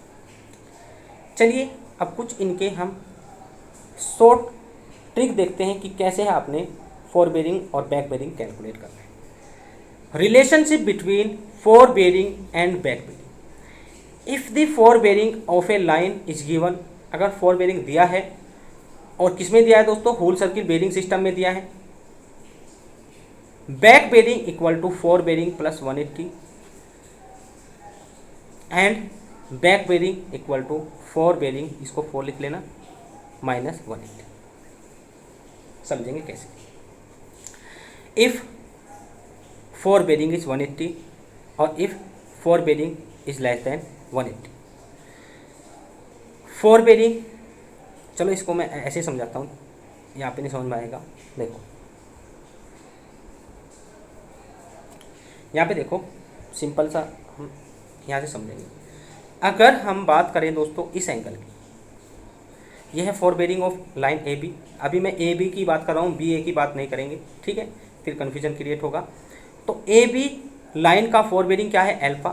चलिए अब कुछ इनके हम शॉर्ट ट्रिक देखते हैं कि कैसे है आपने फोर बेयरिंग और बैक बेयरिंग कैलकुलेट करना है। Relationship between four bearing and back bearing. If the four bearing of a line is given, अगर फोर बेयरिंग दिया है, और किस में दिया है दोस्तों, होल सर्किल बेयरिंग सिस्टम में दिया है। Back bearing equal to fore bearing plus 180 and back bearing equal to fore bearing, इसको फोर लिख लेना, माइनस 180। समझेंगे कैसे। इफ फोर बेयरिंग इज 180 और if four bearing is less than 180। Four bearing, चलो इसको मैं ऐसे समझाता हूँ, यहाँ पे नहीं समझ में आएगा। देखो यहाँ पे देखो, सिंपल सा हम यहाँ से समझेंगे। अगर हम बात करें दोस्तों इस एंगल की, यह है fore bearing of line A B. अभी मैं ए बी की बात कर रहा हूँ, बी ए की बात नहीं करेंगे, ठीक है, फिर कन्फ्यूजन क्रिएट होगा। तो ए बी लाइन का फोर बेयरिंग क्या है, अल्फा।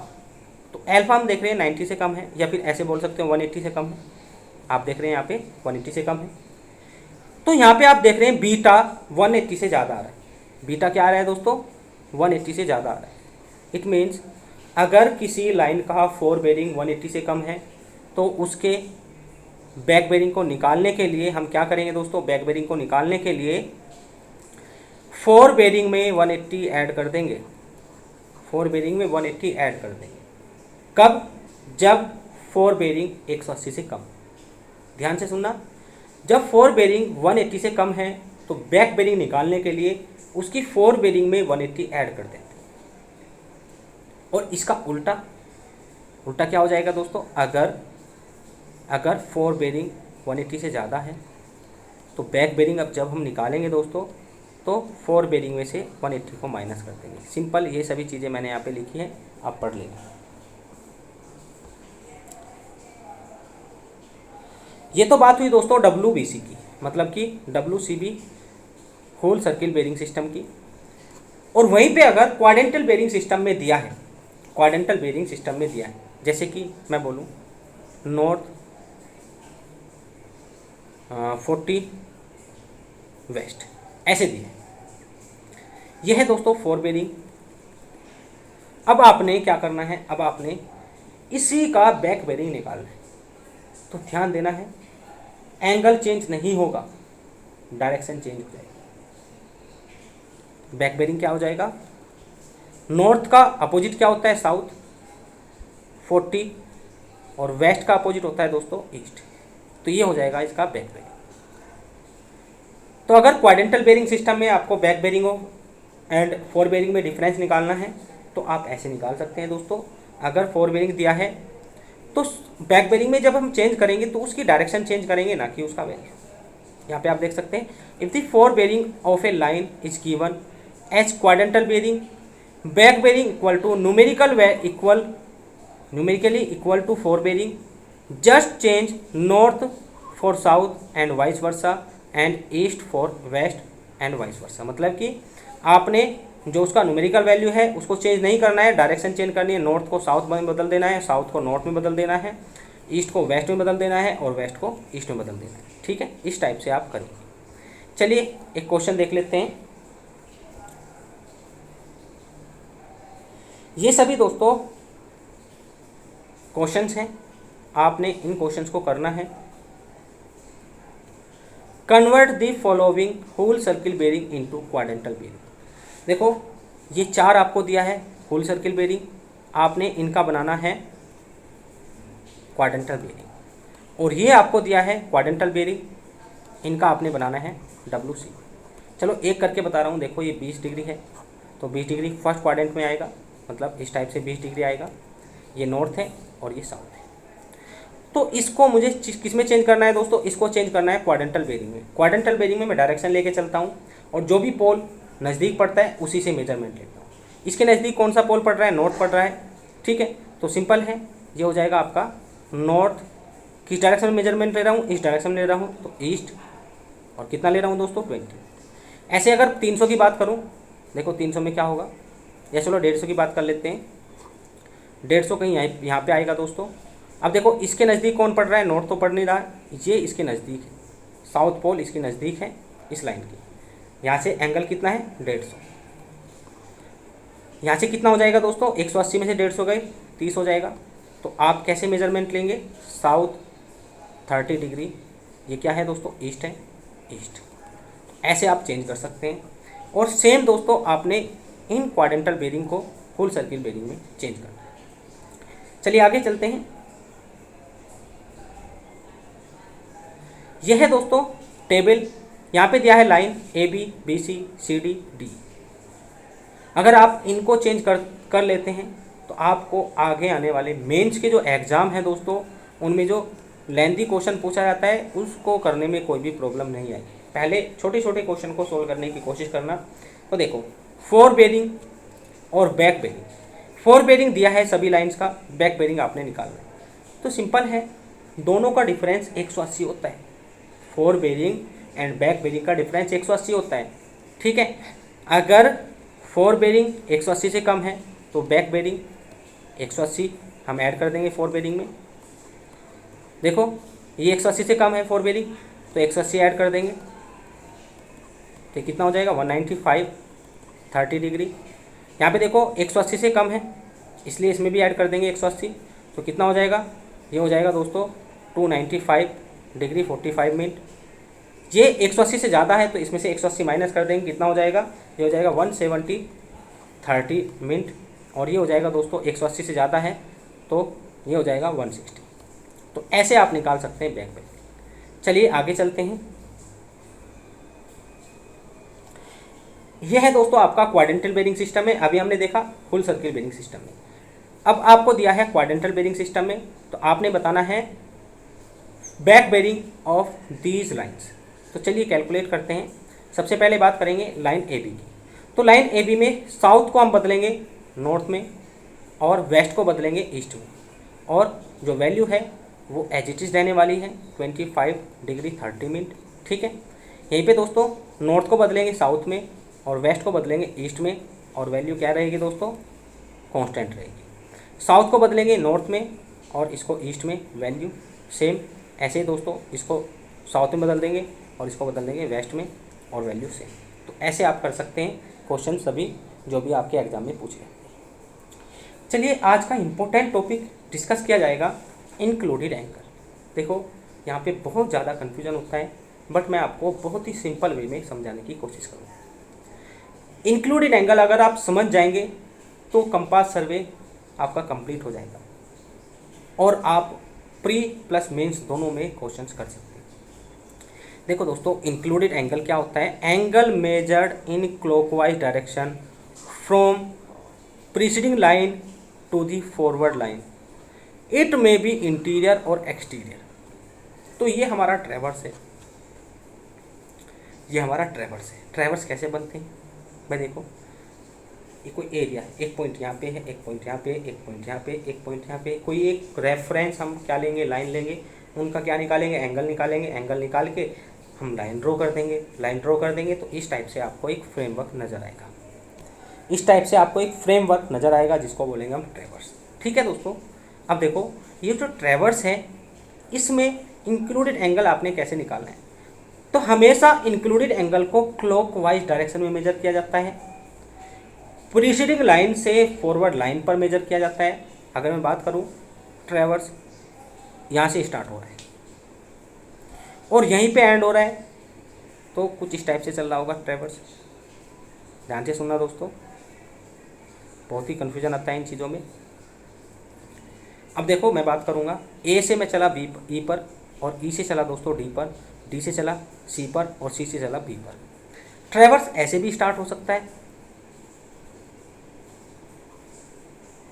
तो अल्फा हम देख रहे हैं 90 से कम है, या फिर ऐसे बोल सकते हैं 180 से कम है। आप देख रहे हैं यहाँ पे 180 से कम है। तो यहाँ पे आप देख रहे हैं बीटा 180 से ज़्यादा आ रहा है। बीटा क्या आ रहा है दोस्तों, 180 से ज़्यादा आ रहा है। इट मीन्स अगर किसी लाइन का फोर बेयरिंग 180 से कम है तो उसके बैक बेयरिंग को निकालने के लिए हम क्या करेंगे दोस्तों, बैक बेयरिंग को निकालने के लिए फोर बेयरिंग में 180 ऐड कर देंगे। फोर बेयरिंग में 180 ऐड कर देंगे। कब, जब फोर बेयरिंग 180 से कम। ध्यान से सुनना, जब फोर बेयरिंग 180 से कम है तो बैक बेयरिंग निकालने के लिए उसकी फोर बेयरिंग में 180 ऐड कर देते हैं। और इसका उल्टा, उल्टा क्या हो जाएगा दोस्तों, अगर फोर बेयरिंग 180 से ज़्यादा है तो बैक बेयरिंग अब जब हम निकालेंगे दोस्तों तो फोर बेयरिंग में से 180 को माइनस कर देंगे। सिंपल, ये सभी चीज़ें मैंने यहाँ पे लिखी हैं, आप पढ़ लेंगे। ये तो बात हुई दोस्तों WBC की, मतलब कि WCB whole circle bearing system की। और वहीं पे अगर क्वाड्रेंटल बेरिंग सिस्टम में दिया है, क्वाड्रेंटल बेरिंग सिस्टम में दिया है, जैसे कि मैं बोलूँ नॉर्थ 40 वेस्ट, ऐसे दिए, यह है दोस्तों फोर बेरिंग। अब आपने क्या करना है, अब आपने इसी का बैक बेरिंग निकालना है। तो ध्यान देना है, एंगल चेंज नहीं होगा, डायरेक्शन चेंज हो जाएगी। बैक बेरिंग क्या हो जाएगा, नॉर्थ का अपोजिट क्या होता है, साउथ 40, और वेस्ट का अपोजिट होता है दोस्तों ईस्ट। तो ये हो जाएगा इसका बैक बेरिंग। तो अगर क्वाड्रेंटल बेरिंग सिस्टम में आपको back bearing and fore bearing में डिफरेंस निकालना है तो आप ऐसे निकाल सकते हैं दोस्तों। अगर फोर बेरिंग दिया है तो बैक बेरिंग में जब हम चेंज करेंगे तो उसकी डायरेक्शन चेंज करेंगे, ना कि उसका वैल्यू। यहाँ पे आप देख सकते हैं, if the fore bearing of a line is given as quadrantal bearing, back bearing equal to numerically equal to fore bearing, just change north for south and vice versa and east for west and vice versa. मतलब कि आपने जो उसका numerical value है उसको change नहीं करना है, डायरेक्शन चेंज करनी है। नॉर्थ को साउथ में बदल देना है, साउथ को नॉर्थ में बदल देना है, ईस्ट को वेस्ट में बदल देना है, और वेस्ट को ईस्ट में बदल देना है। ठीक है, इस टाइप से आप करेंगे। चलिए एक क्वेश्चन देख लेते हैं। ये सभी दोस्तों क्वेश्चंस हैं, आपने इन क्वेश्चंस को करना है। Convert the following whole circle bearing into quadrantal bearing. देखो ये चार आपको दिया है होल सर्किल बेरिंग, आपने इनका बनाना है क्वाड्रेंटल बेरिंग, और ये आपको दिया है क्वाड्रेंटल बेरिंग, इनका आपने बनाना है WC। चलो एक करके बता रहा हूँ। देखो ये 20 डिग्री है, तो 20 डिग्री फर्स्ट क्वाड्रेंट में आएगा, मतलब इस टाइप से 20 डिग्री आएगा। ये नॉर्थ है और ये साउथ है। तो इसको मुझे किस में चेंज करना है दोस्तों, इसको चेंज करना है क्वाड्रेंटल बेरिंग में। क्वाड्रेंटल बेरिंग में मैं डायरेक्शन लेके चलता हूँ, और जो भी पोल नज़दीक पड़ता है उसी से मेजरमेंट लेता हूँ। इसके नज़दीक कौन सा पोल पड़ रहा है, नॉर्थ पड़ रहा है। ठीक है, तो सिंपल है, ये हो जाएगा आपका नॉर्थ। किस डायरेक्शन में मेजरमेंट ले रहा हूँ, इस डायरेक्शन में ले रहा हूँ, तो ईस्ट। और कितना ले रहा हूँ दोस्तों, 20। ऐसे अगर 300 की बात करूँ, देखो 300 में क्या होगा, या चलो 150 की बात कर लेते हैं। 150 कहीं यहाँ पे आएगा दोस्तों। अब देखो इसके नज़दीक कौन पड़ रहा है, नॉर्थ तो पड़ नहीं रहा है, ये इसके नज़दीक है, साउथ पोल इसके नज़दीक है इस लाइन के। यहाँ से एंगल कितना है, 150। यहाँ से कितना हो जाएगा दोस्तों, 180 में से 150 गए, 30 हो जाएगा। तो आप कैसे मेजरमेंट लेंगे, साउथ 30 डिग्री, ये क्या है दोस्तों, ईस्ट है, ईस्ट। ऐसे आप चेंज कर सकते हैं। और सेम दोस्तों आपने इन क्वाड्रेंटल बेरिंग को फुल सर्किल बेरिंग में चेंज करना है। चलिए आगे चलते हैं। यह है दोस्तों टेबल, यहाँ पे दिया है line AB BC CD D। अगर आप इनको चेंज कर लेते हैं तो आपको आगे आने वाले मेंस के जो एग्ज़ाम है दोस्तों, उनमें जो लेंथी क्वेश्चन पूछा जाता है उसको करने में कोई भी प्रॉब्लम नहीं आएगी। पहले छोटे छोटे क्वेश्चन को सोल्व करने की कोशिश करना। तो देखो फोर बेरिंग और बैक बेरिंग, फोर बेरिंग दिया है सभी लाइंस का, बैक बेरिंग आपने निकालना है। तो सिंपल है, दोनों का डिफरेंस 180 होता है। Fore bearing and back bearing का डिफरेंस 180 होता है। ठीक है, अगर फोर बेरिंग 180 से कम है तो बैक बेरिंग 180 हम ऐड कर देंगे फोर बेरिंग में। देखो ये 180 से कम है फोर बेरिंग, तो 180 ऐड कर देंगे, तो कितना हो जाएगा, 195 30 डिग्री। यहाँ पे देखो 180 से कम है, इसलिए इसमें भी ऐड कर देंगे 180, तो कितना हो जाएगा, ये हो जाएगा दोस्तों 295 डिग्री 45 मिनट। ये 180 से ज़्यादा है तो इसमें से 180 माइनस कर देंगे, कितना हो जाएगा, ये हो जाएगा 170 30 मिनट। और ये हो जाएगा दोस्तों 180 से ज़्यादा है तो ये हो जाएगा 160। तो ऐसे आप निकाल सकते हैं बैक बेरिंग। चलिए आगे चलते हैं। यह है दोस्तों आपका क्वाड्रेंटल बेरिंग सिस्टम में। अभी हमने देखा फुल सर्किल बेरिंग सिस्टम में। अब आपको दिया है क्वाड्रेंटल बेरिंग सिस्टम में, तो आपने बताना है back bearing of these lines. तो चलिए कैलकुलेट करते हैं। सबसे पहले बात करेंगे लाइन AB की। तो लाइन AB में साउथ को हम बदलेंगे नॉर्थ में और वेस्ट को बदलेंगे ईस्ट में, और जो वैल्यू है वो एज इट इज़ रहने वाली है 25 डिग्री 30 मिनट। ठीक है, यहीं पे दोस्तों नॉर्थ को बदलेंगे साउथ में और वेस्ट को बदलेंगे ईस्ट में, और वैल्यू क्या रहेगी दोस्तों, कांस्टेंट रहेगी। साउथ को बदलेंगे नॉर्थ में और इसको ईस्ट में, वैल्यू सेम। ऐसे ही दोस्तों इसको साउथ में बदल देंगे और इसको बदल देंगे वेस्ट में और वैल्यू सेम। तो ऐसे आप कर सकते हैं क्वेश्चन सभी जो भी आपके एग्जाम में पूछे। चलिए आज का इम्पोर्टेंट टॉपिक डिस्कस किया जाएगा, इंक्लूडेड एंगल। देखो यहाँ पे बहुत ज़्यादा कन्फ्यूजन होता है, बट मैं आपको बहुत ही सिंपल वे में समझाने की कोशिश करूँगा। इंक्लूडेड एंगल अगर आप समझ जाएंगे तो कंपास सर्वे आपका कंप्लीट हो जाएगा और आप प्री प्लस मेंस दोनों में क्वेश्चंस कर सकते हैं। देखो दोस्तों, इंक्लूडेड एंगल क्या होता है, angle measured in clockwise direction from preceding line to the forward line, it may be interior और एक्सटीरियर। तो ये हमारा ट्रैवर्स है, ये हमारा ट्रैवर्स है। ट्रैवर्स कैसे बनते हैं भाई, देखो ये कोई एरिया है, एक पॉइंट यहाँ पे है, एक पॉइंट यहाँ पे, एक पॉइंट यहाँ पे, एक पॉइंट यहाँ पे, कोई एक रेफरेंस हम क्या लेंगे, लाइन लेंगे, उनका क्या निकालेंगे, एंगल निकालेंगे, एंगल निकाल के हम लाइन ड्रॉ कर देंगे, लाइन ड्रॉ कर देंगे। तो इस टाइप से आपको एक फ्रेमवर्क नज़र आएगा, इस टाइप से आपको एक फ्रेमवर्क नज़र आएगा जिसको बोलेंगे हम ट्रैवर्स। ठीक है दोस्तों, अब देखो ये जो ट्रैवर्स है इसमें इंक्लूडेड एंगल आपने कैसे निकालना है। तो हमेशा इंक्लूडेड एंगल को क्लॉकवाइज डायरेक्शन में मेजर किया जाता है, प्रीसीडिंग लाइन से फॉरवर्ड लाइन पर मेजर किया जाता है। अगर मैं बात करूं ट्रैवर्स यहाँ से स्टार्ट हो रहा है और यहीं पे एंड हो रहा है, तो कुछ इस टाइप से चल रहा होगा ट्रैवर्स। ध्यान से सुनना दोस्तों, बहुत ही कन्फ्यूजन आता है इन चीज़ों में। अब देखो मैं बात करूँगा, ए से मैं चला बी ई पर और ई से चला दोस्तों डी पर, डी से चला सी पर और सी से चला बी पर। ट्रैवर्स ऐसे भी स्टार्ट हो सकता है,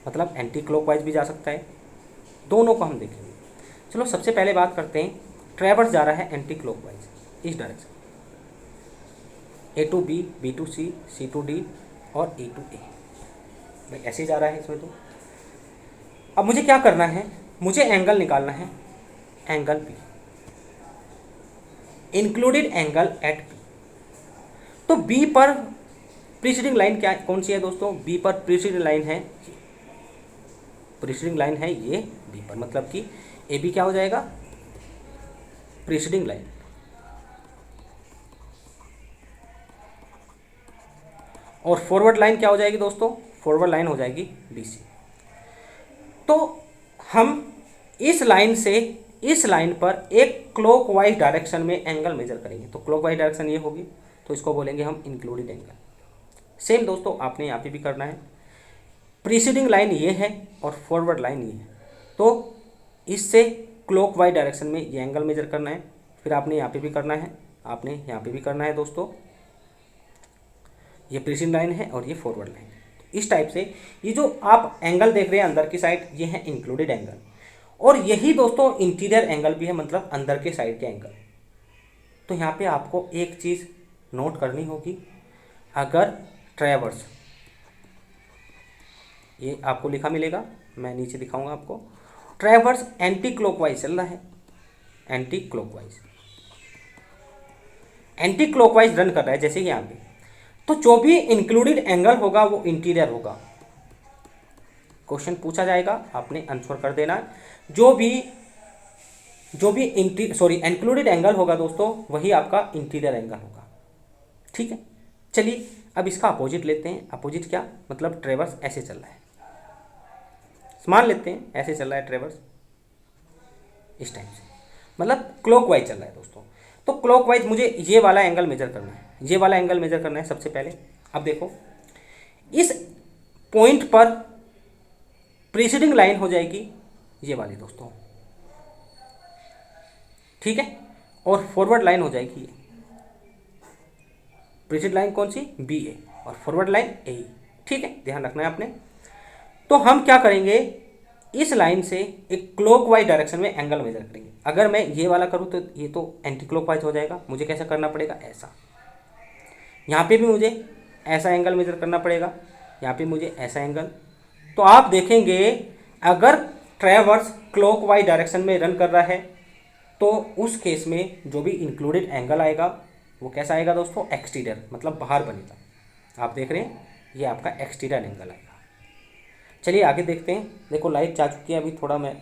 मतलब एंटी क्लॉकवाइज भी जा सकता है, दोनों को हम देखेंगे। चलो सबसे पहले बात करते हैं, ट्रैवर्स जा रहा है एंटी क्लॉकवाइज इस direction, A to B, B to C, C to D और ए टू ए, भाई ऐसे जा रहा है इसमें। तो अब मुझे क्या करना है, मुझे एंगल निकालना है, angle P, included angle at P. तो बी पर प्रीसीडिंग लाइन क्या कौन सी है दोस्तों, बी पर प्रीसीडिंग लाइन है, प्रीसीडिंग लाइन है ये बी पर, मतलब कि ए बी क्या हो जाएगा, प्रीसीडिंग लाइन। और फॉरवर्ड लाइन क्या हो जाएगी दोस्तों, फॉरवर्ड लाइन हो जाएगी बी सी। तो हम इस लाइन से इस लाइन पर एक क्लॉकवाइज डायरेक्शन में एंगल मेजर करेंगे। तो क्लॉकवाइज डायरेक्शन ये होगी, तो इसको बोलेंगे हम इंक्लूडेड एंगल। सेम दोस्तों आपने यहाँ पे भी करना है, प्रीसीडिंग लाइन ये है और फॉरवर्ड लाइन ये है, तो इससे क्लॉकवाइज डायरेक्शन में ये एंगल मेजर करना है। फिर आपने यहाँ पे भी करना है, आपने यहाँ पे भी करना है दोस्तों, ये प्रीसीडिंग लाइन है और ये फॉरवर्ड लाइन है। इस टाइप से ये जो आप एंगल देख रहे हैं अंदर की साइड, ये है इंक्लूडेड एंगल, और यही दोस्तों इंटीरियर एंगल भी है, मतलब अंदर के साइड के एंगल। तो यहाँ पे आपको एक चीज़ नोट करनी होगी, अगर ट्रैवर्स, ये आपको लिखा मिलेगा, मैं नीचे दिखाऊंगा आपको, ट्रैवर्स एंटी क्लॉकवाइज चल रहा है, anti clockwise, anti clockwise run कर रहा है जैसे कि यहाँ पे, तो जो भी इंक्लूडेड एंगल होगा वो इंटीरियर होगा। क्वेश्चन पूछा जाएगा, आपने आंसर कर देना। जो भी इंक्लूडेड एंगल होगा दोस्तों वही आपका इंटीरियर एंगल होगा। ठीक है, चलिए अब इसका अपोजिट लेते हैं। अपोजिट क्या मतलब, ट्रैवर्स ऐसे चल रहा है, मान लेते हैं ऐसे चल रहा है ट्रैवर्स इस टाइम से, मतलब क्लॉकवाइज चल रहा है दोस्तों। तो क्लॉकवाइज मुझे ये वाला एंगल मेजर करना है, ये वाला एंगल मेजर करना है सबसे पहले। अब देखो इस पॉइंट पर प्रीसीडिंग लाइन हो जाएगी ये वाली दोस्तों, ठीक है, और फॉरवर्ड लाइन हो जाएगी ये, प्रीसीडिंग लाइन कौन सी, बी ए, और फॉरवर्ड लाइन ए। ठीक है, ध्यान रखना है आपने। तो हम क्या करेंगे, इस लाइन से एक क्लॉकवाइज डायरेक्शन में एंगल मेजर करेंगे। अगर मैं ये वाला करूँ तो ये तो एंटी क्लॉकवाइज हो जाएगा, मुझे कैसा करना पड़ेगा, ऐसा। यहाँ पे भी मुझे ऐसा एंगल मेजर करना पड़ेगा, यहाँ पे मुझे ऐसा एंगल। तो आप देखेंगे अगर ट्रैवर्स क्लॉकवाइज डायरेक्शन में रन कर रहा है तो उस केस में जो भी इंक्लूडेड एंगल आएगा वो कैसा आएगा दोस्तों, एक्सटीरियर, मतलब बाहर बनेगा। आप देख रहे हैं ये आपका एक्सटीरियर एंगल आएगा। चलिए आगे देखते हैं। देखो लाइट जा चुकी है, अभी थोड़ा मैं